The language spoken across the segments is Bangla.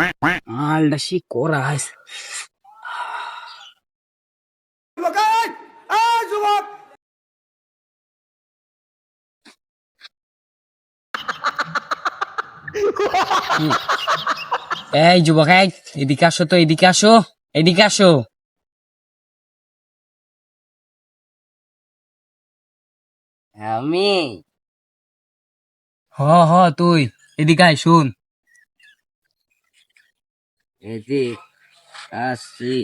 মালটা সে করা আছে। এই যুবক, এই এদিকে আসো তো, এদিকে আসো, এদিকে আসো। আমি হ হ, তুই এদিকে আয়, শুন। এদি আসছি।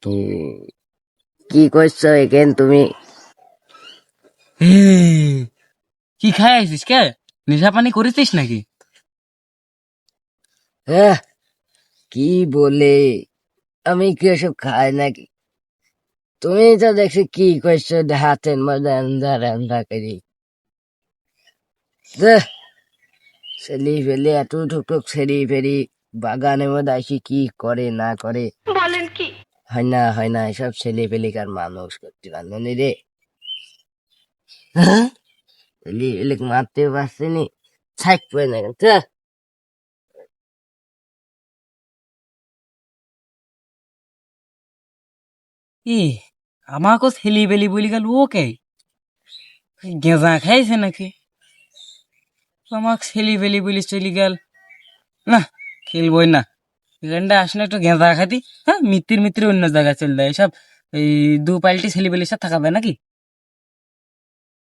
তো কি করছো এখানে তুমি? এই, কি খাই আছিস কে? নেশা পানি করেছিস নাকি? হ্যাঁ, কি বলে? আমি কি এসব খাই নাকি? তুমি তো দেখছি কি করছো, হাতের মধ্যে আন্ধার আন্ধার করি। ছেলি ফেলি এত ঠুকঠুক ছেড়ি ফেরি বাগানের মধ্যে আসি, কি করে না করে হয় না এসব ছেলে ফেলিকার মানুষ করতে পারলি রে। হ্যাঁ, ছেলে ফেলিক মারতে পারছিনি, ছাইক পড়ে না কেন? ই, আমাকেও ছেলি বেলি বলি গেল, ওকে গেঁজা খাইছে নাকি? আমাকে ছেলি বেলি বলি চলি গেল। না, খেলবই না। এখানটা আসলে একটু গেঁজা খাতি, হ্যাঁ, মিত্তির মিত্তির অন্য জায়গায় চলে যায় এসব। এই দু পাল্টি ছেলি বেলির সাথে থাকা যায় নাকি?